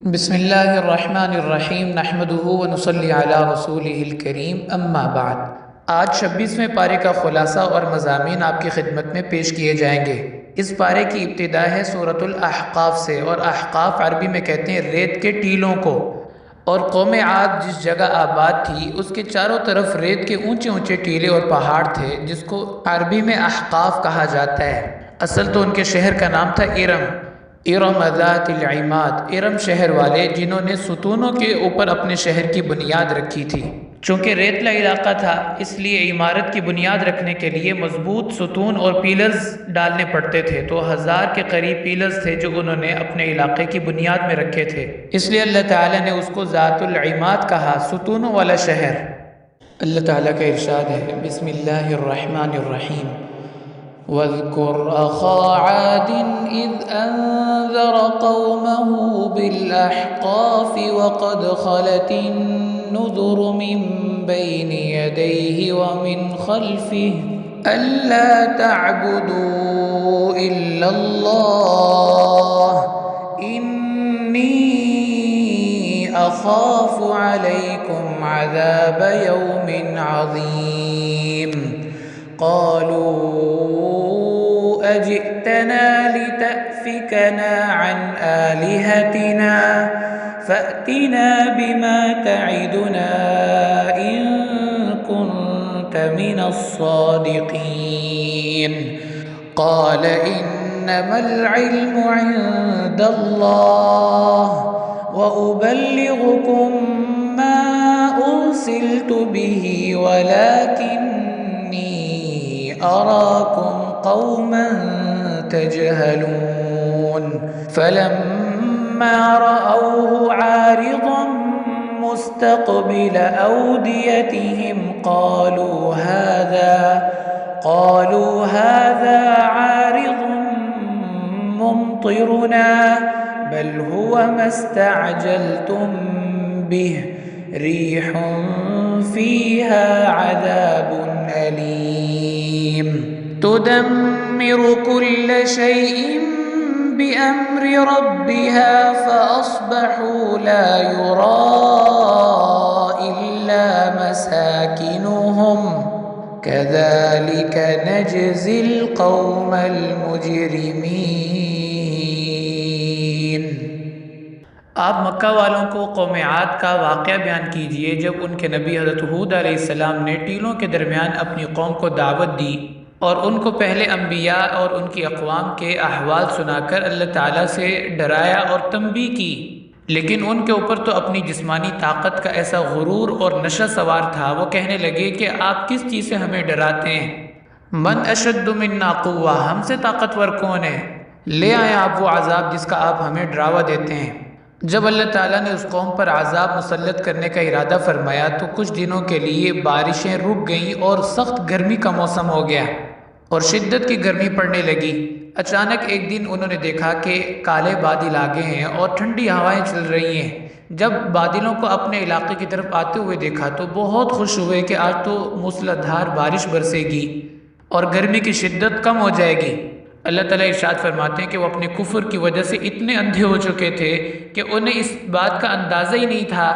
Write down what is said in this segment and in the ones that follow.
بسم اللہ الرحمن الرحیم نحمدہ ونصلی علی رسولہ الکریم اما بعد۔ آج 26ویں پارے کا خلاصہ اور مضامین آپ کی خدمت میں پیش کیے جائیں گے۔ اس پارے کی ابتدا ہے سورۃ الاحقاف سے، اور احقاف عربی میں کہتے ہیں ریت کے ٹیلوں کو۔ اور قوم عاد جس جگہ آباد تھی اس کے چاروں طرف ریت کے اونچے اونچے ٹیلے اور پہاڑ تھے، جس کو عربی میں احقاف کہا جاتا ہے۔ اصل تو ان کے شہر کا نام تھا ارم، ارم ذات العماد، ارم شہر والے جنہوں نے ستونوں کے اوپر اپنے شہر کی بنیاد رکھی تھی۔ چونکہ ریتلا علاقہ تھا اس لیے عمارت کی بنیاد رکھنے کے لیے مضبوط ستون اور پیلرز ڈالنے پڑتے تھے، تو 1000 کے قریب پیلرز تھے جو انہوں نے اپنے علاقے کی بنیاد میں رکھے تھے، اس لیے اللہ تعالیٰ نے اس کو ذات العماد کہا، ستونوں والا شہر۔ اللہ تعالیٰ کا ارشاد ہے، بسم اللہ الرحمن الرحیم، وَاذْكُرْ أَخَا عَادٍ إِذْ أَنذَرَ قَوْمَهُ بِالْأَحْقَافِ وَقَدْ خَلَتِ النُّذُرُ مِنْ بَيْنِ يَدَيْهِ وَمِنْ خَلْفِهِ أَلَّا تَعْبُدُوا إِلَّا اللَّهَ إِنِّي أَخَافُ عَلَيْكُمْ عَذَابَ يَوْمٍ عَظِيمٍ۔ قالوا أجئتنا لتأفكنا عن آلهتنا فأتنا بما تعدنا إن كنت من الصادقين قال إنما العلم عند الله وأبلغكم ما أرسلت به ولكني أراكم قوما تجهلون فلما رأوه عارضا مستقبل أوديتهم قالوا هذا عارض ممطرنا بل هو ما استعجلتم به ريح فيها عذاب أليم تدمر كل شيء بأمر ربها فأصبحوا لا يرى إلا مساكنهم كذلك نجزي القوم المجرمين۔ آپ مکہ والوں کو قوم عاد کا واقعہ بیان کیجئے جب ان کے نبی حضرت ہود علیہ السلام نے ٹیلوں کے درمیان اپنی قوم کو دعوت دی اور ان کو پہلے انبیاء اور ان کی اقوام کے احوال سنا کر اللہ تعالیٰ سے ڈرایا اور تنبیہ کی، لیکن ان کے اوپر تو اپنی جسمانی طاقت کا ایسا غرور اور نشہ سوار تھا، وہ کہنے لگے کہ آپ کس چیز سے ہمیں ڈراتے ہیں؟ من اشد منا قوہ، ہم سے طاقتور کون ہے؟ لے آئیں آپ وہ عذاب جس کا آپ ہمیں ڈراوا دیتے ہیں۔ جب اللہ تعالیٰ نے اس قوم پر عذاب مسلط کرنے کا ارادہ فرمایا تو کچھ دنوں کے لیے بارشیں رک گئیں اور سخت گرمی کا موسم ہو گیا اور شدت کی گرمی پڑنے لگی۔ اچانک ایک دن انہوں نے دیکھا کہ کالے بادل آگے ہیں اور ٹھنڈی ہوائیں چل رہی ہیں۔ جب بادلوں کو اپنے علاقے کی طرف آتے ہوئے دیکھا تو بہت خوش ہوئے کہ آج تو موسلادھار بارش برسے گی اور گرمی کی شدت کم ہو جائے گی۔ اللہ تعالیٰ ارشاد فرماتے ہیں کہ وہ اپنے کفر کی وجہ سے اتنے اندھے ہو چکے تھے کہ انہیں اس بات کا اندازہ ہی نہیں تھا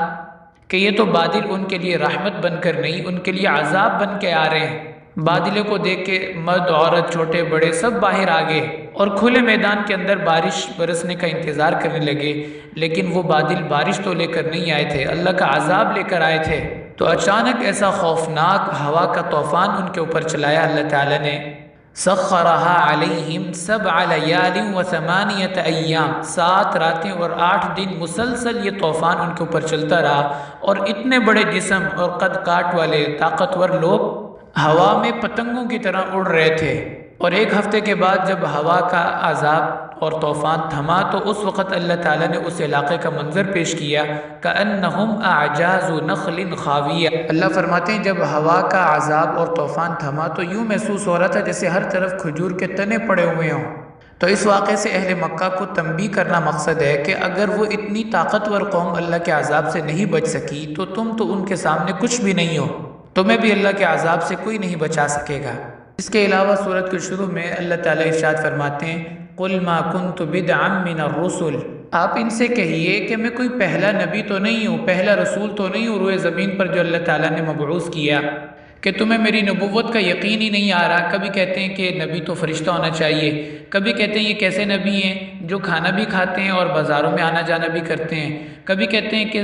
کہ یہ تو بادل ان کے لیے رحمت بن کر نہیں، ان کے لیے عذاب بن کے آ رہے ہیں۔ بادلوں کو دیکھ کے مرد عورت چھوٹے بڑے سب باہر آ گئے اور کھلے میدان کے اندر بارش برسنے کا انتظار کرنے لگے، لیکن وہ بادل بارش تو لے کر نہیں آئے تھے، اللہ کا عذاب لے کر آئے تھے۔ تو اچانک ایسا خوفناک ہوا کا طوفان ان کے اوپر چلایا اللہ تعالیٰ نے، سخرها علیہم 7 لیال و 8 ایام، 7 راتیں اور 8 دن مسلسل یہ طوفان ان کے اوپر چلتا رہا، اور اتنے بڑے جسم اور قد کاٹ والے طاقتور لوگ ہوا میں پتنگوں کی طرح اڑ رہے تھے۔ اور ایک ہفتے کے بعد جب ہوا کا عذاب اور طوفان تھما تو اس وقت اللہ تعالیٰ نے اس علاقے کا منظر پیش کیا، کأنہم اعجاز نخل خاویہ۔ اللہ فرماتے ہیں جب ہوا کا عذاب اور طوفان تھما تو یوں محسوس ہو رہا تھا جیسے ہر طرف کھجور کے تنے پڑے ہوئے ہوں۔ تو اس واقعے سے اہل مکہ کو تنبیہ کرنا مقصد ہے کہ اگر وہ اتنی طاقتور قوم اللہ کے عذاب سے نہیں بچ سکی تو تم تو ان کے سامنے کچھ بھی نہیں ہو، تمہیں بھی اللہ کے عذاب سے کوئی نہیں بچا سکے گا۔ اس کے علاوہ سورت کے شروع میں اللہ تعالیٰ ارشاد فرماتے ہیں قُلْ مَا كُنْتُ بِدْعًا مِّنَ الرُّسُلِ، آپ ان سے کہیے کہ میں کوئی پہلا نبی تو نہیں ہوں، پہلا رسول تو نہیں ہوں روئے زمین پر جو اللہ تعالیٰ نے مبعوث کیا، کہ تمہیں میری نبوت کا یقین ہی نہیں آ رہا۔ کبھی کہتے ہیں کہ نبی تو فرشتہ ہونا چاہیے، کبھی کہتے ہیں یہ کیسے نبی ہیں جو کھانا بھی کھاتے ہیں اور بازاروں میں آنا جانا بھی کرتے ہیں، کبھی کہتے ہیں کہ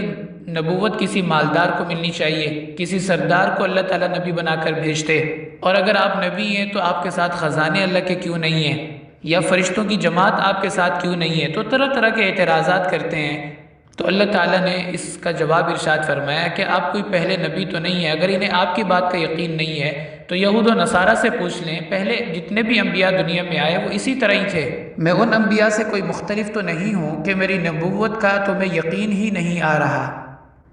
نبوت کسی مالدار کو ملنی چاہیے، کسی سردار کو اللہ تعالیٰ نبی بنا کر بھیجتے، اور اگر آپ نبی ہیں تو آپ کے ساتھ خزانے اللہ کے کیوں نہیں ہیں، یا فرشتوں کی جماعت آپ کے ساتھ کیوں نہیں ہے؟ تو طرح طرح کے اعتراضات کرتے ہیں۔ تو اللہ تعالیٰ نے اس کا جواب ارشاد فرمایا کہ آپ کوئی پہلے نبی تو نہیں ہے۔ اگر انہیں آپ کی بات کا یقین نہیں ہے تو یہود و نصارہ سے پوچھ لیں، پہلے جتنے بھی انبیاء دنیا میں آئے وہ اسی طرح ہی تھے۔ میں ان انبیاء سے کوئی مختلف تو نہیں ہوں کہ میری نبوت کا تمہیں یقین ہی نہیں آ رہا۔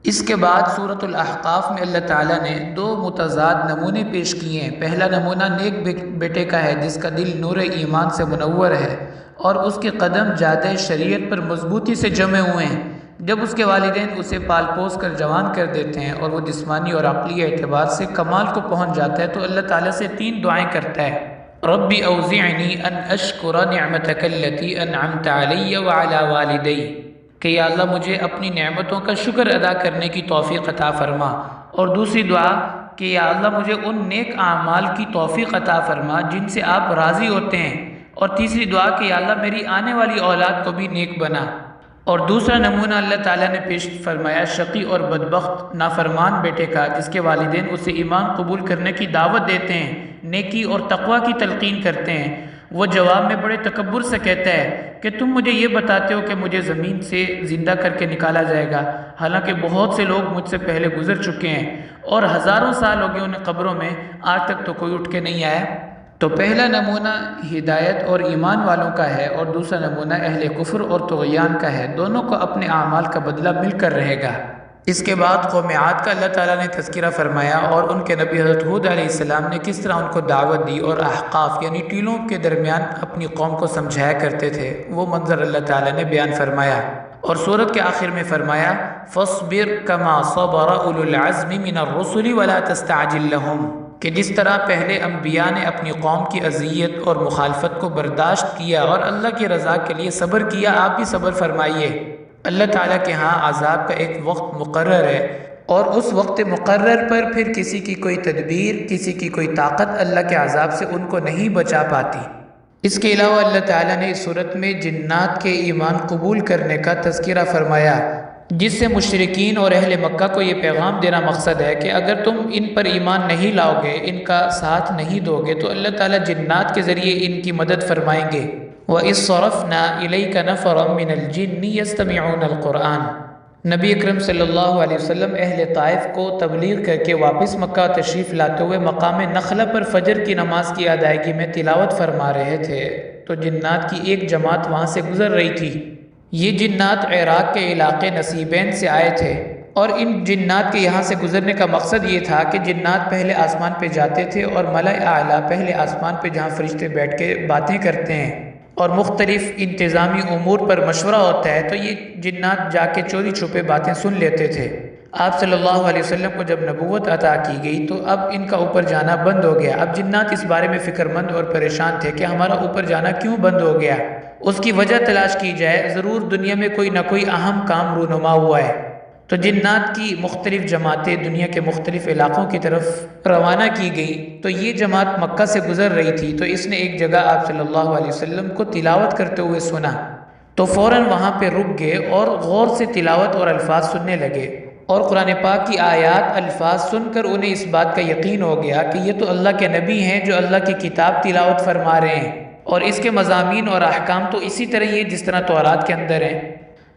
اس کے بعد سورۃ الاحقاف میں اللہ تعالیٰ نے دو متضاد نمونے پیش کیے ہیں۔ پہلا نمونہ نیک بیٹے کا ہے جس کا دل نور ایمان سے منور ہے اور اس کے قدم جادہ شریعت پر مضبوطی سے جمے ہوئے ہیں۔ جب اس کے والدین اسے پال پوس کر جوان کر دیتے ہیں اور وہ جسمانی اور عقلی اعتبار سے کمال کو پہنچ جاتا ہے تو اللہ تعالیٰ سے 3 دعائیں کرتا ہے۔ رب اوزعنی ان اشکر نعمتک التی انعمت علی وعلی والدی، کہ یا اللہ مجھے اپنی نعمتوں کا شکر ادا کرنے کی توفیق عطا فرما، اور دوسری دعا کہ یا اللہ مجھے ان نیک اعمال کی توفیق عطا فرما جن سے آپ راضی ہوتے ہیں، اور تیسری دعا کہ یا اللہ میری آنے والی اولاد کو بھی نیک بنا۔ اور دوسرا نمونہ اللہ تعالیٰ نے پیش فرمایا شقی اور بدبخت نافرمان بیٹے کا جس کے والدین اسے ایمان قبول کرنے کی دعوت دیتے ہیں، نیکی اور تقوی کی تلقین کرتے ہیں۔ وہ جواب میں بڑے تکبر سے کہتا ہے کہ تم مجھے یہ بتاتے ہو کہ مجھے زمین سے زندہ کر کے نکالا جائے گا، حالانکہ بہت سے لوگ مجھ سے پہلے گزر چکے ہیں اور ہزاروں سال ہو گئے انہیں قبروں میں، آج تک تو کوئی اٹھ کے نہیں آیا۔ تو پہلا نمونہ ہدایت اور ایمان والوں کا ہے اور دوسرا نمونہ اہل کفر اور طغیان کا ہے، دونوں کو اپنے اعمال کا بدلہ مل کر رہے گا۔ اس کے بعد قوم عاد کا اللہ تعالیٰ نے تذکرہ فرمایا اور ان کے نبی حضرت ہود علیہ السلام نے کس طرح ان کو دعوت دی اور احقاف یعنی ٹیلوں کے درمیان اپنی قوم کو سمجھایا کرتے تھے، وہ منظر اللہ تعالیٰ نے بیان فرمایا۔ اور سورت کے آخر میں فرمایا فاصبر کما صبر اولو العزم من الرسل ولا تستعجل لهم، کہ جس طرح پہلے انبیاء نے اپنی قوم کی اذیت اور مخالفت کو برداشت کیا اور اللہ کی رضا کے لیے صبر کیا، آپ بھی صبر فرمائیے۔ اللہ تعالیٰ کے ہاں عذاب کا ایک وقت مقرر ہے اور اس وقت مقرر پر پھر کسی کی کوئی تدبیر، کسی کی کوئی طاقت اللہ کے عذاب سے ان کو نہیں بچا پاتی۔ اس کے علاوہ اللہ تعالیٰ نے اس صورت میں جنات کے ایمان قبول کرنے کا تذکرہ فرمایا، جس سے مشرکین اور اہل مکہ کو یہ پیغام دینا مقصد ہے کہ اگر تم ان پر ایمان نہیں لاؤ گے، ان کا ساتھ نہیں دو گے تو اللہ تعالیٰ جنات کے ذریعے ان کی مدد فرمائیں گے۔ وَإِذْ صَرَفْنَا إِلَيْكَ نَفَرًا مِّنَ الْجِنِّ يَسْتَمِعُونَ الْقُرْآنَ، نبی اکرم صلی اللہ علیہ وسلم اہل طائف کو تبلیغ کر کے واپس مکہ تشریف لاتے ہوئے مقام نخلہ پر فجر کی نماز کی ادائیگی میں تلاوت فرما رہے تھے تو جنات کی ایک جماعت وہاں سے گزر رہی تھی۔ یہ جنات عراق کے علاقے نصیبین سے آئے تھے اور ان جنات کے یہاں سے گزرنے کا مقصد یہ تھا کہ جنات پہلے آسمان پہ جاتے تھے اور ملأ اعلیٰ پہلے آسمان پہ جہاں فرشتے بیٹھ کے باتیں کرتے ہیں اور مختلف انتظامی امور پر مشورہ ہوتا ہے، تو یہ جنات جا کے چوری چھپے باتیں سن لیتے تھے۔ آپ صلی اللہ علیہ وسلم کو جب نبوت عطا کی گئی تو اب ان کا اوپر جانا بند ہو گیا۔ اب جنات اس بارے میں فکر مند اور پریشان تھے کہ ہمارا اوپر جانا کیوں بند ہو گیا، اس کی وجہ تلاش کی جائے، ضرور دنیا میں کوئی نہ کوئی اہم کام رونما ہوا ہے۔ تو جنات کی مختلف جماعتیں دنیا کے مختلف علاقوں کی طرف روانہ کی گئی، تو یہ جماعت مکہ سے گزر رہی تھی تو اس نے ایک جگہ آپ صلی اللہ علیہ وسلم کو تلاوت کرتے ہوئے سنا تو فوراً وہاں پہ رک گئے اور غور سے تلاوت اور الفاظ سننے لگے، اور قرآن پاک کی آیات الفاظ سن کر انہیں اس بات کا یقین ہو گیا کہ یہ تو اللہ کے نبی ہیں جو اللہ کی کتاب تلاوت فرما رہے ہیں، اور اس کے مضامین اور احکام تو اسی طرح ہی جس طرح تورات کے اندر ہیں۔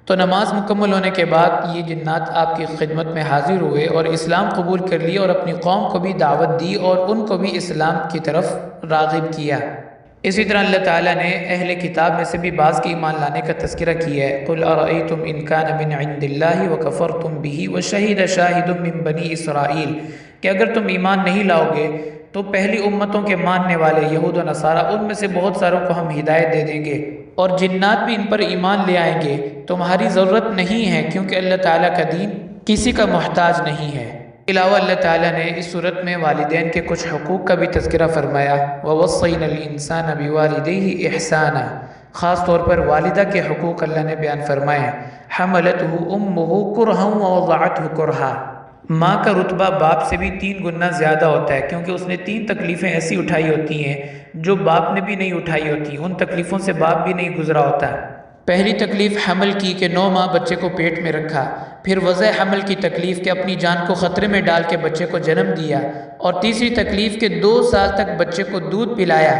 تو نماز مکمل ہونے کے بعد یہ جنات آپ کی خدمت میں حاضر ہوئے اور اسلام قبول کر لیے اور اپنی قوم کو بھی دعوت دی اور ان کو بھی اسلام کی طرف راغب کیا۔ اسی طرح اللہ تعالیٰ نے اہل کتاب میں سے بھی بعض کے ایمان لانے کا تذکرہ کیا ہے۔ قُلْ أَرَأَيْتُمْ إِنْ كَانَ مِنْ عِنْدِ اللَّهِ وَكَفَرْتُمْ بِهِ وَشَهِدَ شَاهِدٌ مِّن بَنِي إِسْرَائِيلَ، کہ اگر تم ایمان نہیں لاؤ گے تو پہلی امتوں کے ماننے والے یہود و نصارہ ان میں سے بہت ساروں کو ہم ہدایت دے دیں گے اور جنات بھی ان پر ایمان لے آئیں گے، تمہاری ضرورت نہیں ہے کیونکہ اللہ تعالیٰ کا دین کسی کا محتاج نہیں ہے۔ علاوہ اللہ تعالیٰ نے اس صورت میں والدین کے کچھ حقوق کا بھی تذکرہ فرمایا۔ وَوَصَّيْنَا الْإِنسَانَ بِوَالِدَيْهِ إِحْسَانًا، خاص طور پر والدہ کے حقوق اللہ نے بیان فرمائے ہیں۔ حملتہ امہ کرہا ووضعتہ کرہا، ماں کا رتبہ باپ سے بھی 3 گنا زیادہ ہوتا ہے، کیونکہ اس نے 3 تکلیفیں ایسی اٹھائی ہوتی ہیں جو باپ نے بھی نہیں اٹھائی ہوتی، ان تکلیفوں سے باپ بھی نہیں گزرا ہوتا۔ پہلی تکلیف حمل کی کہ 9 ماہ بچے کو پیٹ میں رکھا، پھر وضع حمل کی تکلیف کہ اپنی جان کو خطرے میں ڈال کے بچے کو جنم دیا، اور تیسری تکلیف کہ 2 سال تک بچے کو دودھ پلایا،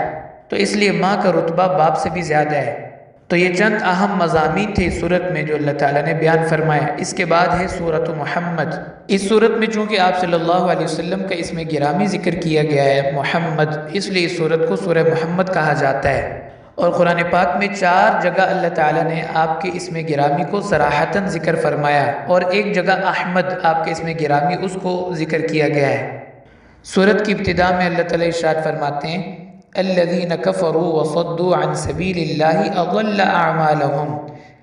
تو اس لیے ماں کا رتبہ باپ سے بھی زیادہ ہے۔ تو یہ چند اہم مضامین تھے اس صورت میں جو اللہ تعالیٰ نے بیان فرمایا۔ اس کے بعد ہے سورۃ محمد۔ اس صورت میں چونکہ آپ صلی اللہ علیہ وسلم کا اس میں گرامی ذکر کیا گیا ہے محمد، اس لیے اس صورت کو سورہ محمد کہا جاتا ہے، اور قرآن پاک میں 4 جگہ اللہ تعالیٰ نے آپ کے اسم گرامی کو صراحتاً ذکر فرمایا، اور ایک جگہ احمد آپ کے اسم گرامی اس کو ذکر کیا گیا ہے۔ سورت کی ابتدا میں اللہ تعالیٰ ارشاد فرماتے ہیں الذین کفروا وصدوا عن سبیل اللہ اضل اعمالهم،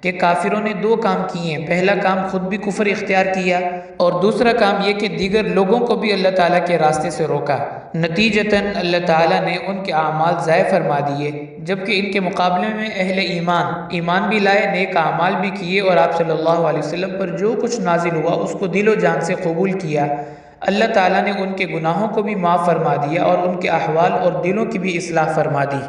کہ کافروں نے 2 کام کیے ہیں۔ پہلا کام خود بھی کفر اختیار کیا، اور دوسرا کام یہ کہ دیگر لوگوں کو بھی اللہ تعالیٰ کے راستے سے روکا، نتیجتاً اللہ تعالیٰ نے ان کے اعمال ضائع فرما دیے، جبکہ ان کے مقابلے میں اہل ایمان بھی لائے، نیک اعمال بھی کیے، اور آپ صلی اللہ علیہ وسلم پر جو کچھ نازل ہوا اس کو دل و جان سے قبول کیا۔ اللہ تعالیٰ نے ان کے گناہوں کو بھی معاف فرما دیا، اور ان کے احوال اور دلوں کی بھی اصلاح فرما دی۔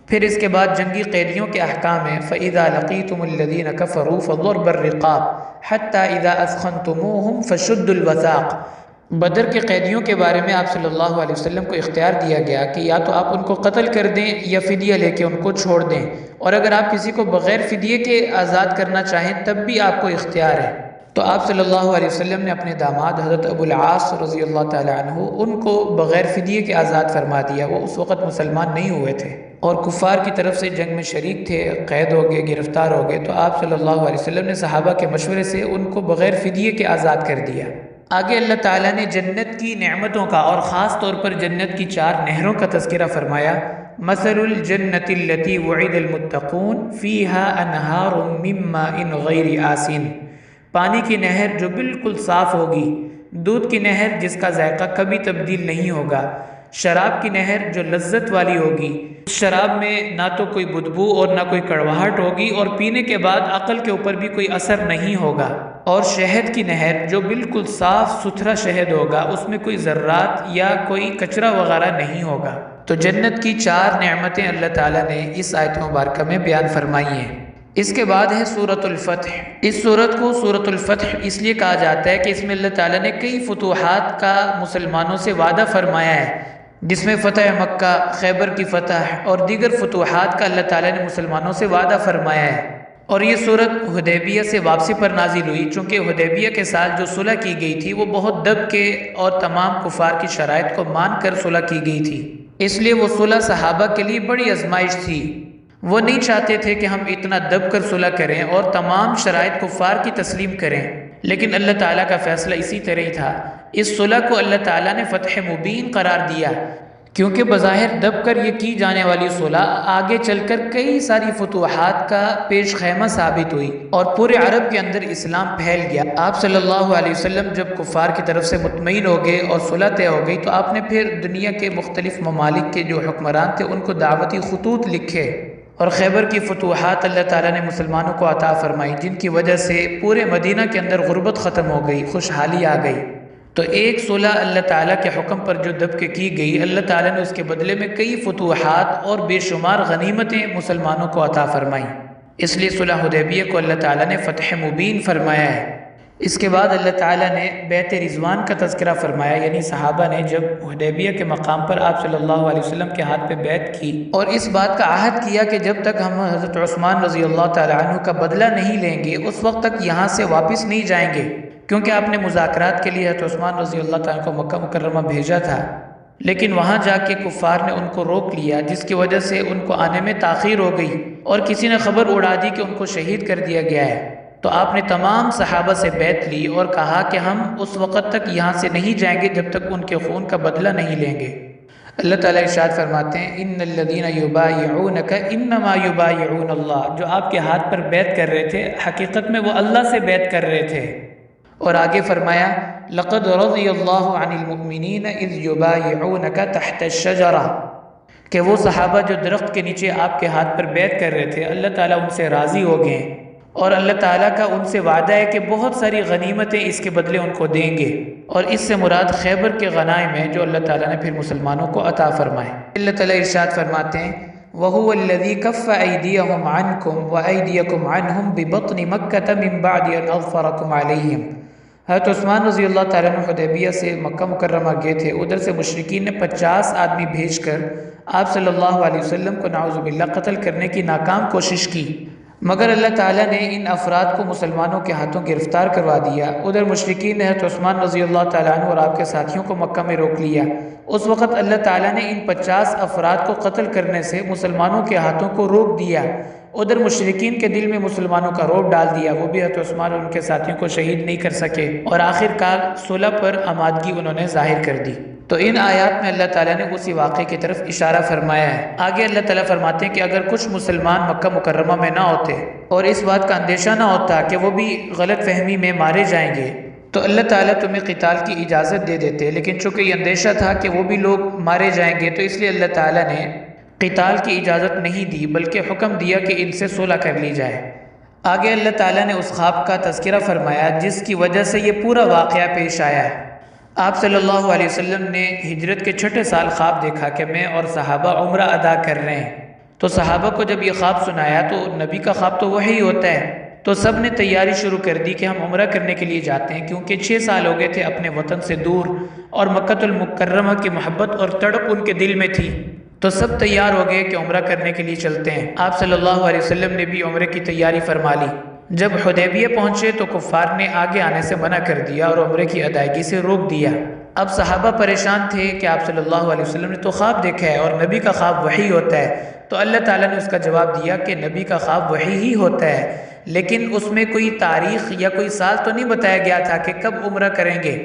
پھر اس کے بعد جنگی قیدیوں کے احکام ہیں۔ فَإِذَا لَقِيتُمُ الَّذِينَ كَفَرُوا فَضَرْبَ الرِّقَابِ حَتَّى إِذَا أَثْخَنْتُمُوهُمْ فَشُدُّوا الْوَثَاقَ۔ بدر کے قیدیوں کے بارے میں آپ صلی اللہ علیہ وسلم کو اختیار دیا گیا کہ یا تو آپ ان کو قتل کر دیں یا فدیہ لے کے ان کو چھوڑ دیں، اور اگر آپ کسی کو بغیر فدیے کے آزاد کرنا چاہیں تب بھی آپ کو اختیار ہے۔ تو آپ صلی اللہ علیہ وسلم نے اپنے داماد حضرت ابو العاص رضی اللہ تعالیٰ عنہ ان کو بغیر فدیے کے آزاد فرما دیا۔ وہ اس وقت مسلمان نہیں ہوئے تھے اور کفار کی طرف سے جنگ میں شریک تھے، قید ہو گئے، گرفتار ہو گئے، تو آپ صلی اللہ علیہ وسلم نے صحابہ کے مشورے سے ان کو بغیر فدیے کے آزاد کر دیا۔ آگے اللہ تعالیٰ نے جنت کی نعمتوں کا اور خاص طور پر جنت کی 4 نہروں کا تذکرہ فرمایا۔ مثل الجنت التي وعد المتقون فيها انہار من ماء غیر آسن، پانی کی نہر جو بالکل صاف ہوگی، دودھ کی نہر جس کا ذائقہ کبھی تبدیل نہیں ہوگا، شراب کی نہر جو لذت والی ہوگی، شراب میں نہ تو کوئی بدبو اور نہ کوئی کڑواہٹ ہوگی، اور پینے کے بعد عقل کے اوپر بھی کوئی اثر نہیں ہوگا، اور شہد کی نہر جو بالکل صاف ستھرا شہد ہوگا، اس میں کوئی ذرات یا کوئی کچرا وغیرہ نہیں ہوگا۔ تو جنت کی 4 نعمتیں اللہ تعالیٰ نے اس آیت مبارکہ میں بیان فرمائی ہیں۔ اس کے بعد ہے سورۃ الفتح۔ اس سورت کو سورۃ الفتح اس لیے کہا جاتا ہے کہ اس میں اللہ تعالیٰ نے کئی فتوحات کا مسلمانوں سے وعدہ فرمایا ہے، جس میں فتح مکہ، خیبر کی فتح اور دیگر فتوحات کا اللہ تعالیٰ نے مسلمانوں سے وعدہ فرمایا ہے۔ اور یہ سورت حدیبیہ سے واپسی پر نازل ہوئی، چونکہ حدیبیہ کے سال جو صلح کی گئی تھی وہ بہت دب کے اور تمام کفار کی شرائط کو مان کر صلح کی گئی تھی، اس لیے وہ صلح صحابہ کے لیے بڑی آزمائش تھی۔ وہ نہیں چاہتے تھے کہ ہم اتنا دب کر صلح کریں اور تمام شرائط کفار کی تسلیم کریں، لیکن اللہ تعالیٰ کا فیصلہ اسی طرح ہی تھا۔ اس صلح کو اللہ تعالیٰ نے فتح مبین قرار دیا، کیونکہ بظاہر دب کر یہ کی جانے والی صلح آگے چل کر کئی ساری فتوحات کا پیش خیمہ ثابت ہوئی، اور پورے عرب کے اندر اسلام پھیل گیا۔ آپ صلی اللہ علیہ وسلم جب کفار کی طرف سے مطمئن ہو گئے اور صلح طے ہو گئی، تو آپ نے پھر دنیا کے مختلف ممالک کے جو حکمران تھے ان کو دعوتی خطوط لکھے، اور خیبر کی فتوحات اللہ تعالیٰ نے مسلمانوں کو عطا فرمائی، جن کی وجہ سے پورے مدینہ کے اندر غربت ختم ہو گئی، خوشحالی آ گئی۔ تو ایک صلح اللہ تعالیٰ کے حکم پر جو دب کے کی گئی، اللہ تعالیٰ نے اس کے بدلے میں کئی فتوحات اور بے شمار غنیمتیں مسلمانوں کو عطا فرمائیں، اس لیے صلح حدیبیہ کو اللہ تعالیٰ نے فتح مبین فرمایا ہے۔ اس کے بعد اللہ تعالیٰ نے بیعت رضوان کا تذکرہ فرمایا، یعنی صحابہ نے جب حدیبیہ کے مقام پر آپ صلی اللہ علیہ وسلم کے ہاتھ پہ بیعت کی اور اس بات کا عہد کیا کہ جب تک ہم حضرت عثمان رضی اللہ تعالیٰ عنہ کا بدلہ نہیں لیں گے اس وقت تک یہاں سے واپس نہیں جائیں گے، کیونکہ آپ نے مذاکرات کے لیے حضرت عثمان رضی اللہ تعالیٰ کو مکہ مکرمہ بھیجا تھا، لیکن وہاں جا کے کفار نے ان کو روک لیا، جس کی وجہ سے ان کو آنے میں تاخیر ہو گئی، اور کسی نے خبر اڑا دی کہ ان کو شہید کر دیا گیا ہے۔ تو آپ نے تمام صحابہ سے بیعت لی اور کہا کہ ہم اس وقت تک یہاں سے نہیں جائیں گے جب تک ان کے خون کا بدلہ نہیں لیں گے۔ اللہ تعالیٰ ارشاد فرماتے ہیں ان الذین یبایعونک انما یبایعون اللہ، جو آپ کے ہاتھ پر بیعت کر رہے تھے حقیقت میں وہ اللہ سے بیعت کر رہے تھے۔ اور آگے فرمایا لقد رضی اللہ عن المؤمنین اذ یبایعونک تحت الشجرہ، کہ وہ صحابہ جو درخت کے نیچے آپ کے ہاتھ پر بیعت کر رہے تھے، اللہ تعالیٰ ان سے راضی ہو گئے اور اللہ تعالیٰ کا ان سے وعدہ ہے کہ بہت ساری غنیمتیں اس کے بدلے ان کو دیں گے، اور اس سے مراد خیبر کے غنائم ہے جو اللہ تعالیٰ نے پھر مسلمانوں کو عطا فرمائے۔ اللہ تعالیٰ ارشاد فرماتے ہیں وَهُوَ الَّذِي كَفَّ أَيْدِيَهُمْ عَنْكُمْ وَأَيْدِيَكُمْ عَنْهُمْ بِبَطْنِ مَكَّةَ مِنْ بَعْدِ أَنْ أَظْفَرَكُمْ عَلَيْهِمْ۔ حضرت عثمان رضی اللہ تعالیٰ عنہ حدیبیہ سے مکہ مکرمہ گئے تھے، ادھر سے مشرکین نے 50 آدمی بھیج کر آپ صلی اللہ علیہ وسلم کو نعوذ باللہ قتل کرنے کی ناکام کوشش کی، مگر اللہ تعالیٰ نے ان افراد کو مسلمانوں کے ہاتھوں گرفتار کروا دیا۔ ادھر مشرکین نے حضرت عثمان رضی اللہ تعالیٰ عنہ اور آپ کے ساتھیوں کو مکہ میں روک لیا۔ اس وقت اللہ تعالیٰ نے ان 50 افراد کو قتل کرنے سے مسلمانوں کے ہاتھوں کو روک دیا۔ ادھر مشرکین کے دل میں مسلمانوں کا رعب ڈال دیا، وہ بھی حضرت عثمان اور ان کے ساتھیوں کو شہید نہیں کر سکے، اور آخر کار صلح پر آمادگی انہوں نے ظاہر کر دی۔ تو ان آیات میں اللہ تعالیٰ نے اسی واقعے کی طرف اشارہ فرمایا ہے۔ آگے اللہ تعالیٰ فرماتے ہیں کہ اگر کچھ مسلمان مکہ مکرمہ میں نہ ہوتے اور اس بات کا اندیشہ نہ ہوتا کہ وہ بھی غلط فہمی میں مارے جائیں گے تو اللہ تعالیٰ تمہیں قتال کی اجازت دے دیتے، لیکن چونکہ یہ اندیشہ تھا کہ وہ بھی لوگ مارے جائیں گے تو اس لیے اللہ تعالیٰ نے قتال کی اجازت نہیں دی، بلکہ حکم دیا کہ ان سے صلح کر لی جائے۔ آگے اللہ تعالیٰ نے اس خواب کا تذکرہ فرمایا جس کی وجہ سے یہ پورا واقعہ پیش آیا ہے۔ آپ صلی اللہ علیہ وسلم نے ہجرت کے 6 سال خواب دیکھا کہ میں اور صحابہ عمرہ ادا کر رہے ہیں، تو صحابہ کو جب یہ خواب سنایا تو نبی کا خواب تو وہی ہوتا ہے، تو سب نے تیاری شروع کر دی کہ ہم عمرہ کرنے کے لیے جاتے ہیں، کیونکہ 6 سال ہو گئے تھے اپنے وطن سے دور اور مکہ المکرمہ کی محبت اور تڑپ ان کے دل میں تھی، تو سب تیار ہو گئے کہ عمرہ کرنے کے لیے چلتے ہیں۔ آپ صلی اللہ علیہ وسلم نے بھی عمرے کی تیاری فرما لی۔ جب حدیبیہ پہنچے تو کفار نے آگے آنے سے منع کر دیا اور عمرے کی ادائیگی سے روک دیا۔ اب صحابہ پریشان تھے کہ آپ صلی اللہ علیہ وسلم نے تو خواب دیکھا ہے اور نبی کا خواب وحی ہوتا ہے، تو اللہ تعالیٰ نے اس کا جواب دیا کہ نبی کا خواب وحی ہی ہوتا ہے، لیکن اس میں کوئی تاریخ یا کوئی سال تو نہیں بتایا گیا تھا کہ کب عمرہ کریں گے،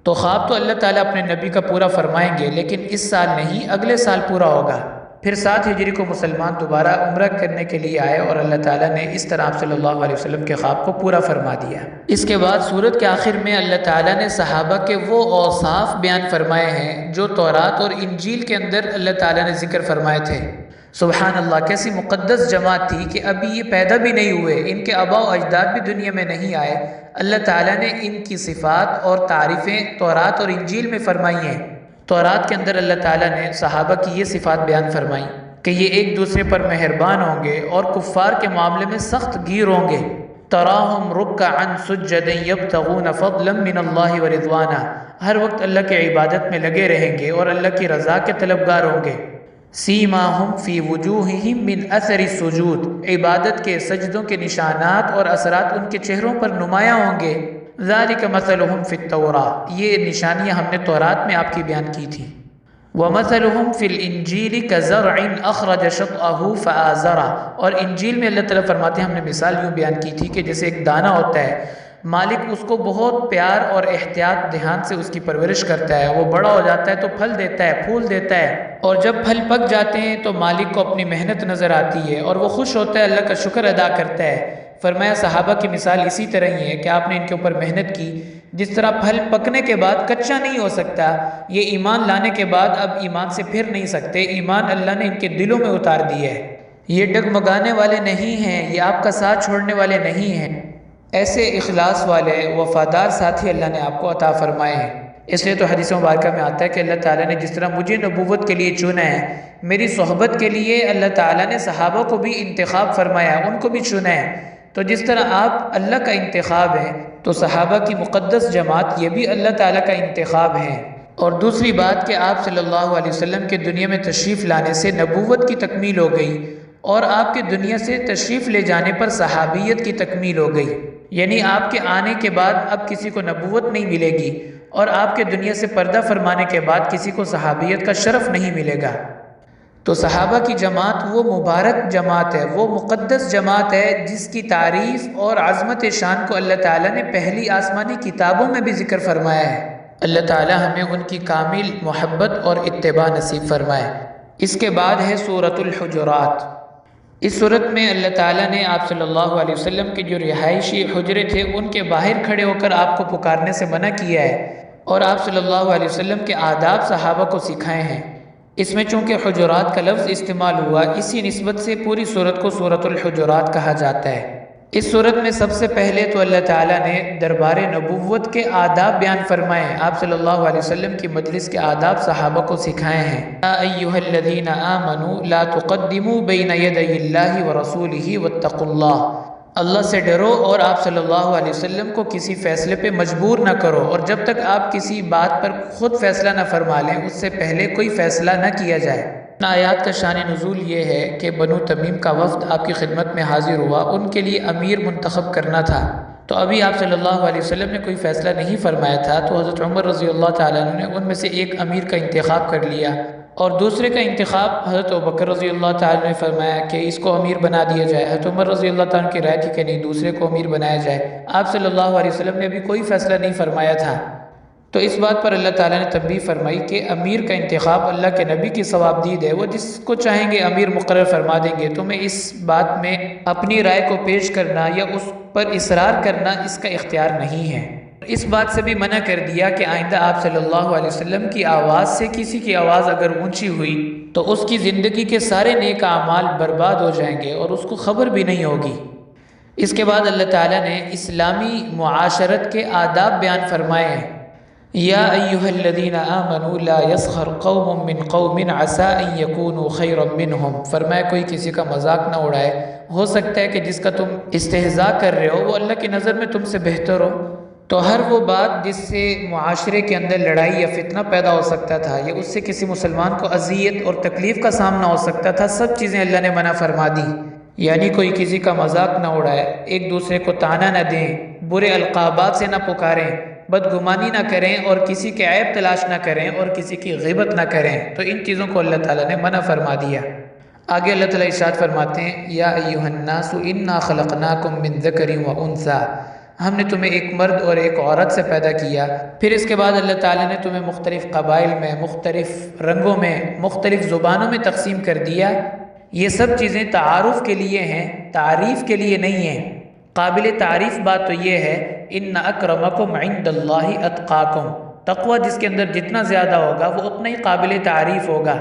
تو خواب تو اللہ تعالیٰ اپنے نبی کا پورا فرمائیں گے، لیکن اس سال نہیں، اگلے سال پورا ہوگا۔ پھر 7 ہجری کو مسلمان دوبارہ عمرہ کرنے کے لیے آئے اور اللہ تعالیٰ نے اس طرح آپ صلی اللہ علیہ وسلم کے خواب کو پورا فرما دیا۔ اس کے بعد سورت کے آخر میں اللہ تعالیٰ نے صحابہ کے وہ اوصاف بیان فرمائے ہیں جو تورات اور انجیل کے اندر اللہ تعالیٰ نے ذکر فرمائے تھے۔ سبحان اللہ، کیسی مقدس جماعت تھی کہ ابھی یہ پیدا بھی نہیں ہوئے، ان کے آباء و اجداد بھی دنیا میں نہیں آئے، اللہ تعالیٰ نے ان کی صفات اور تعریفیں تورات اور انجیل میں فرمائی ہیں۔ تورات کے اندر اللہ تعالیٰ نے صحابہ کی یہ صفات بیان فرمائی کہ یہ ایک دوسرے پر مہربان ہوں گے اور کفار کے معاملے میں سخت گیر ہوں گے۔ تراہم رکعا سجدا یبتغون فضلا من اللہ ورضوانا، ہر وقت اللہ کی عبادت میں لگے رہیں گے اور اللہ کی رضا کے طلبگار ہوں گے۔ سیماہم فی وجوہہم من اثر السجود، عبادت کے سجدوں کے نشانات اور اثرات ان کے چہروں پر نمایاں ہوں گے۔ ذالک مثلہم فی التوراۃ، یہ نشانیاں ہم نے تورات میں آپ کی بیان کی تھی۔ وَمَثَلُهُمْ فِي الْإِنْجِيلِ كَزَرْعٍ أَخْرَجَ شَطْأَهُ فَآزَرَهُ، اور انجیل میں اللہ تعالیٰ فرماتے ہیں ہم نے مثال یوں بیان کی تھی کہ جیسے ایک دانہ ہوتا ہے، مالک اس کو بہت پیار اور احتیاط دھیان سے اس کی پرورش کرتا ہے، وہ بڑا ہو جاتا ہے تو پھل دیتا ہے، پھول دیتا ہے، اور جب پھل پک جاتے ہیں تو مالک کو اپنی محنت نظر آتی ہے اور وہ خوش ہوتا ہے، اللہ کا شکر ادا کرتا ہے۔ فرمایا صحابہ کی مثال اسی طرح ہی ہے کہ آپ نے ان کے اوپر محنت کی، جس طرح پھل پکنے کے بعد کچا نہیں ہو سکتا، یہ ایمان لانے کے بعد اب ایمان سے پھر نہیں سکتے، ایمان اللہ نے ان کے دلوں میں اتار دیا ہے، یہ ڈگمگانے والے نہیں ہیں، یہ آپ کا ساتھ چھوڑنے والے نہیں ہیں، ایسے اخلاص والے وفادار ساتھی اللہ نے آپ کو عطا فرمائے ہیں۔ اس لیے تو حدیث مبارکہ میں آتا ہے کہ اللہ تعالیٰ نے جس طرح مجھے نبوت کے لیے چنا ہے، میری صحبت کے لیے اللہ تعالیٰ نے صحابہ کو بھی انتخاب فرمایا، ان کو بھی چنا ہے، تو جس طرح آپ اللہ کا انتخاب ہیں تو صحابہ کی مقدس جماعت یہ بھی اللہ تعالیٰ کا انتخاب ہے۔ اور دوسری بات کہ آپ صلی اللہ علیہ وسلم کے دنیا میں تشریف لانے سے نبوت کی تکمیل ہو گئی، اور آپ کے دنیا سے تشریف لے جانے پر صحابیت کی تکمیل ہو گئی، یعنی آپ کے آنے کے بعد اب کسی کو نبوت نہیں ملے گی، اور آپ کے دنیا سے پردہ فرمانے کے بعد کسی کو صحابیت کا شرف نہیں ملے گا۔ تو صحابہ کی جماعت وہ مبارک جماعت ہے، وہ مقدس جماعت ہے جس کی تعریف اور عظمت شان کو اللہ تعالیٰ نے پہلی آسمانی کتابوں میں بھی ذکر فرمایا ہے۔ اللہ تعالیٰ ہمیں ان کی کامل محبت اور اتباع نصیب فرمائے۔ اس کے بعد ہے سورۃ الحجرات۔ اس صورت میں اللہ تعالیٰ نے آپ صلی اللہ علیہ وسلم کے جو رہائشی حجرے تھے ان کے باہر کھڑے ہو کر آپ کو پکارنے سے منع کیا ہے، اور آپ صلی اللہ علیہ وسلم کے آداب صحابہ کو سکھائے ہیں۔ اس میں چونکہ حجرات کا لفظ استعمال ہوا، اسی نسبت سے پوری صورت کو سورۃ الحجرات کہا جاتا ہے۔ اس صورت میں سب سے پہلے تو اللہ تعالیٰ نے دربار نبوت کے آداب بیان فرمائے ہیں، آپ صلی اللہ علیہ وسلم کی مجلس کے آداب صحابہ کو سکھائے ہیں۔ یا ایھا الذین آمنوا لا تقدموا بین یدی اللہ ورسولہ واتقوا اللہ، اللہ سے ڈرو اور آپ صلی اللہ علیہ وسلم کو کسی فیصلے پہ مجبور نہ کرو، اور جب تک آپ کسی بات پر خود فیصلہ نہ فرما لیں اس سے پہلے کوئی فیصلہ نہ کیا جائے۔ ان آیات کا شان نزول یہ ہے کہ بنو تمیم کا وفد آپ کی خدمت میں حاضر ہوا، ان کے لیے امیر منتخب کرنا تھا، تو ابھی آپ صلی اللہ علیہ وسلم نے کوئی فیصلہ نہیں فرمایا تھا، تو حضرت عمر رضی اللہ تعالیٰ عنہ نے ان میں سے ایک امیر کا انتخاب کر لیا، اور دوسرے کا انتخاب حضرت ابوبکر رضی اللہ تعالیٰ نے فرمایا کہ اس کو امیر بنا دیا جائے۔ حضرت عمر رضی اللہ تعالیٰ کی رائے تھی کہ نہیں، دوسرے کو امیر بنایا جائے۔ آپ صلی اللہ علیہ وسلم نے ابھی کوئی فیصلہ نہیں فرمایا تھا، تو اس بات پر اللہ تعالیٰ نے تنبیہ فرمائی کہ امیر کا انتخاب اللہ کے نبی کی ثوابدید ہے، وہ جس کو چاہیں گے امیر مقرر فرما دیں گے، تمہیں اس بات میں اپنی رائے کو پیش کرنا یا اس پر اصرار کرنا اس کا اختیار نہیں ہے۔ اس بات سے بھی منع کر دیا کہ آئندہ آپ صلی اللہ علیہ وسلم کی آواز سے کسی کی آواز اگر اونچی ہوئی تو اس کی زندگی کے سارے نیک اعمال برباد ہو جائیں گے اور اس کو خبر بھی نہیں ہوگی۔ اس کے بعد اللہ تعالیٰ نے اسلامی معاشرت کے آداب بیان فرمائے ہیں۔ یا ایھا الذین آمنوا لا یسخر قوم من قوم عسى ان یکونوا خیرا منہم، فرمایا کوئی کسی کا مذاق نہ اڑائے، ہو سکتا ہے کہ جس کا تم استہزاء کر رہے ہو وہ اللہ کی نظر میں تم سے بہتر ہو۔ تو ہر وہ بات جس سے معاشرے کے اندر لڑائی یا فتنہ پیدا ہو سکتا تھا یا اس سے کسی مسلمان کو اذیت اور تکلیف کا سامنا ہو سکتا تھا، سب چیزیں اللہ نے منع فرما دی۔ یعنی کوئی کسی کا مذاق نہ اڑائے، ایک دوسرے کو طعنہ نہ دیں، برے القابات سے نہ پکاریں، بدگمانی نہ کریں، اور کسی کے عیب تلاش نہ کریں، اور کسی کی غیبت نہ کریں، تو ان چیزوں کو اللہ تعالیٰ نے منع فرما دیا۔ آگے اللہ تعالیٰ ارشاد فرماتے ہیں یا ایھا الناس انا خلقناکم من ذکر و انثی، ہم نے تمہیں ایک مرد اور ایک عورت سے پیدا کیا۔ پھر اس کے بعد اللہ تعالیٰ نے تمہیں مختلف قبائل میں، مختلف رنگوں میں، مختلف زبانوں میں تقسیم کر دیا۔ یہ سب چیزیں تعارف کے لیے ہیں، تعریف کے لیے نہیں ہیں۔ قابل تعریف بات تو یہ ہے ان اکرمکم عند اللہ اتقاکم، تقوی جس کے اندر جتنا زیادہ ہوگا وہ اتنا ہی قابل تعریف ہوگا۔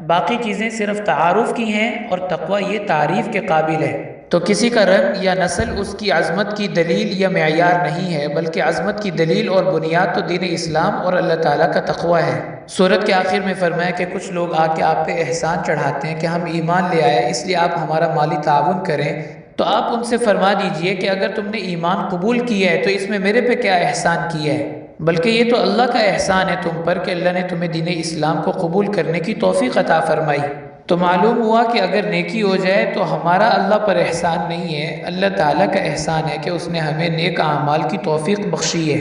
باقی چیزیں صرف تعارف کی ہیں اور تقوی یہ تعریف کے قابل ہے۔ تو کسی کا رنگ یا نسل اس کی عظمت کی دلیل یا معیار نہیں ہے، بلکہ عظمت کی دلیل اور بنیاد تو دین اسلام اور اللہ تعالیٰ کا تقوی ہے۔ سورت کے آخر میں فرمایا کہ کچھ لوگ آ کے آپ پہ احسان چڑھاتے ہیں کہ ہم ایمان لے آئے اس لیے آپ ہمارا مالی تعاون کریں، تو آپ ان سے فرما دیجئے کہ اگر تم نے ایمان قبول کیا ہے تو اس میں میرے پہ کیا احسان کیا ہے، بلکہ یہ تو اللہ کا احسان ہے تم پر کہ اللہ نے تمہیں دین اسلام کو قبول کرنے کی توفیق عطا فرمائی۔ تو معلوم ہوا کہ اگر نیکی ہو جائے تو ہمارا اللہ پر احسان نہیں ہے، اللہ تعالیٰ کا احسان ہے کہ اس نے ہمیں نیک اعمال کی توفیق بخشی ہے۔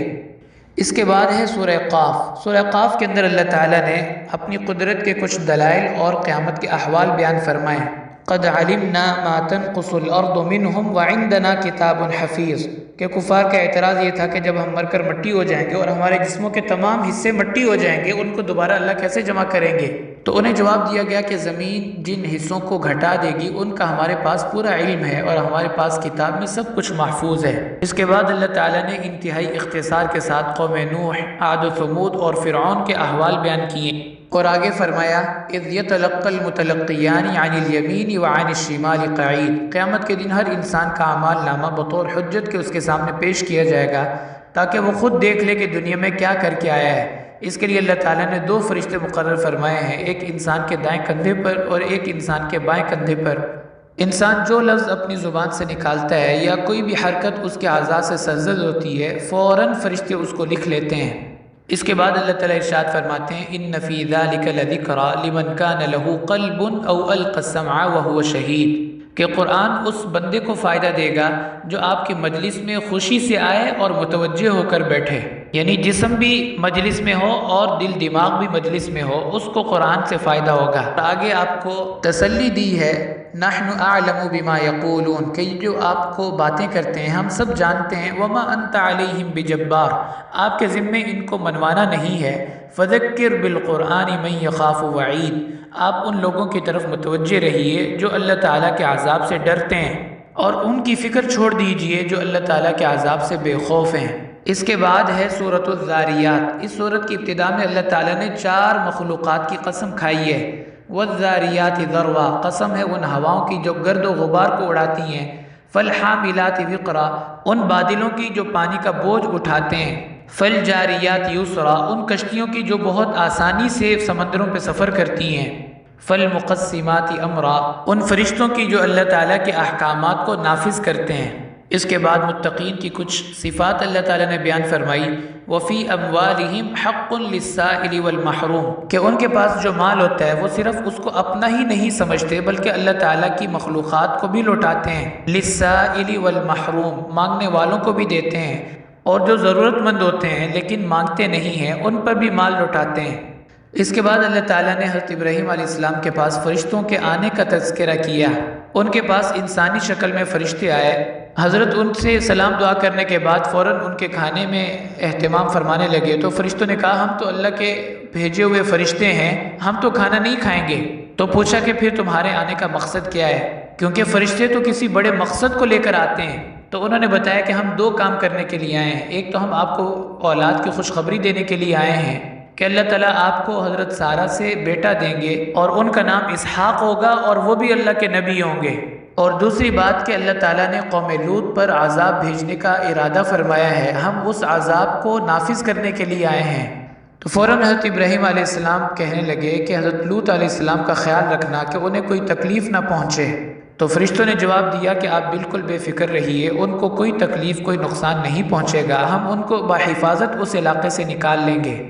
اس کے بعد ہے سورہ قاف۔ سورہ قاف کے اندر اللہ تعالیٰ نے اپنی قدرت کے کچھ دلائل اور قیامت کے احوال بیان فرمائے۔ قد علمنا ما تنقص الارض منہم وعندنا کتاب حفیظ، کہ کفار کا اعتراض یہ تھا کہ جب ہم مر کر مٹی ہو جائیں گے اور ہمارے جسموں کے تمام حصے مٹی ہو جائیں گے ان کو دوبارہ اللہ کیسے جمع کریں گے؟ تو انہیں جواب دیا گیا کہ زمین جن حصوں کو گھٹا دے گی ان کا ہمارے پاس پورا علم ہے اور ہمارے پاس کتاب میں سب کچھ محفوظ ہے۔ اس کے بعد اللہ تعالیٰ نے انتہائی اختصار کے ساتھ قوم نوح، عاد و ثمود اور فرعون کے احوال بیان کیے، اور آگے فرمایا اذ یتلقی المتلقیان عن الیمین وعن الشمال قعید، قیامت کے دن ہر انسان کا اعمال نامہ بطور حجت کے اس کے سامنے پیش کیا جائے گا تاکہ وہ خود دیکھ لے کہ دنیا میں کیا کر کے آیا ہے۔ اس کے لیے اللہ تعالیٰ نے 2 فرشتے مقرر فرمائے ہیں، ایک انسان کے دائیں کندھے پر اور ایک انسان کے بائیں کندھے پر۔ انسان جو لفظ اپنی زبان سے نکالتا ہے یا کوئی بھی حرکت اس کے اعضاء سے سرزد ہوتی ہے فوراً فرشتے اس کو لکھ لیتے ہیں۔ اس کے بعد اللہ تعالیٰ ارشاد فرماتے ہیں ان فی ذلک لذکری لمن کان لہ قلب او القی السمع وہو شہید، کہ قرآن اس بندے کو فائدہ دے گا جو آپ کی مجلس میں خوشی سے آئے اور متوجہ ہو کر بیٹھے، یعنی جسم بھی مجلس میں ہو اور دل دماغ بھی مجلس میں ہو، اس کو قرآن سے فائدہ ہوگا۔ آگے آپ کو تسلی دی ہے نحن اعلم بما یقولون، کہ جو آپ کو باتیں کرتے ہیں ہم سب جانتے ہیں، وما انت علیہم بجبار، آپ کے ذمے ان کو منوانا نہیں ہے، فذکر بالقرآن من یخاف وعید، آپ ان لوگوں کی طرف متوجہ رہیے جو اللہ تعالیٰ کے عذاب سے ڈرتے ہیں، اور ان کی فکر چھوڑ دیجئے جو اللہ تعالیٰ کے عذاب سے بے خوف ہیں۔ اس کے بعد ہے سورۃ الذاریات۔ اس سورت کی ابتدا میں اللہ تعالیٰ نے 4 مخلوقات کی قسم کھائی ہے۔ والذاریات ذروا، قسم ہے ان ہواؤں کی جو گرد و غبار کو اڑاتی ہیں۔ فالحاملات وقرا، ان بادلوں کی جو پانی کا بوجھ اٹھاتے ہیں۔ فالجاریات یسرا، ان کشتیوں کی جو بہت آسانی سے سمندروں پہ سفر کرتی ہیں۔ فالمقسمات امرا، ان فرشتوں کی جو اللہ تعالیٰ کے احکامات کو نافذ کرتے ہیں۔ اس کے بعد متقین کی کچھ صفات اللہ تعالیٰ نے بیان فرمائی۔ وفی اموالہم حق للسائل والمحروم، کہ ان کے پاس جو مال ہوتا ہے وہ صرف اس کو اپنا ہی نہیں سمجھتے بلکہ اللہ تعالیٰ کی مخلوقات کو بھی لوٹاتے ہیں۔ للسائل والمحروم، مانگنے والوں کو بھی دیتے ہیں، اور جو ضرورت مند ہوتے ہیں لیکن مانگتے نہیں ہیں ان پر بھی مال لوٹاتے ہیں۔ اس کے بعد اللہ تعالیٰ نے حضرت ابراہیم علیہ السلام کے پاس فرشتوں کے آنے کا تذکرہ کیا۔ ان کے پاس انسانی شکل میں فرشتے آئے۔ حضرت ان سے سلام دعا کرنے کے بعد فوراً ان کے کھانے میں اہتمام فرمانے لگے، تو فرشتوں نے کہا ہم تو اللہ کے بھیجے ہوئے فرشتے ہیں، ہم تو کھانا نہیں کھائیں گے۔ تو پوچھا کہ پھر تمہارے آنے کا مقصد کیا ہے، کیونکہ فرشتے تو کسی بڑے مقصد کو لے کر آتے ہیں۔ تو انہوں نے بتایا کہ ہم 2 کام کرنے کے لیے آئے ہیں۔ ایک تو ہم آپ کو اولاد کی خوشخبری دینے کے لیے آئے ہیں کہ اللہ تعالیٰ آپ کو حضرت سارہ سے بیٹا دیں گے اور ان کا نام اسحاق ہوگا اور وہ بھی اللہ کے نبی ہوں گے۔ اور دوسری بات کہ اللہ تعالیٰ نے قوم لوط پر عذاب بھیجنے کا ارادہ فرمایا ہے، ہم اس عذاب کو نافذ کرنے کے لیے آئے ہیں۔ تو فوراً حضرت ابراہیم علیہ السلام کہنے لگے کہ حضرت لوط علیہ السلام کا خیال رکھنا کہ انہیں کوئی تکلیف نہ پہنچے۔ تو فرشتوں نے جواب دیا کہ آپ بالکل بے فکر رہیے، ان کو کوئی تکلیف کوئی نقصان نہیں پہنچے گا، ہم ان کو بحفاظت اس علاقے سے نکال لیں گے۔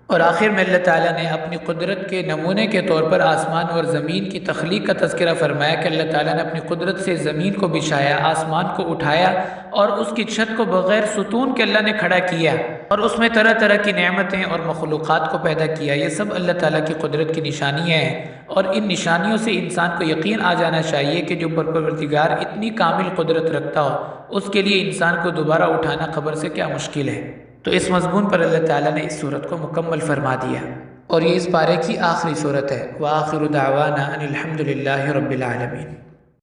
اور آخر میں اللہ تعالیٰ نے اپنی قدرت کے نمونے کے طور پر آسمان اور زمین کی تخلیق کا تذکرہ فرمایا کہ اللہ تعالیٰ نے اپنی قدرت سے زمین کو بچھایا، آسمان کو اٹھایا اور اس کی چھت کو بغیر ستون کے اللہ نے کھڑا کیا، اور اس میں طرح طرح کی نعمتیں اور مخلوقات کو پیدا کیا۔ یہ سب اللہ تعالیٰ کی قدرت کی نشانیاں ہیں، اور ان نشانیوں سے انسان کو یقین آ جانا چاہیے کہ جو پروردگار اتنی کامل قدرت رکھتا ہو، اس کے لیے انسان کو دوبارہ اٹھانا قبر سے کیا مشکل ہے۔ تو اس مضمون پر اللہ تعالیٰ نے اس صورت کو مکمل فرما دیا، اور یہ اس پارے کی آخری صورت ہے۔ وآخر دعوانا ان الحمد للہ رب العالمین۔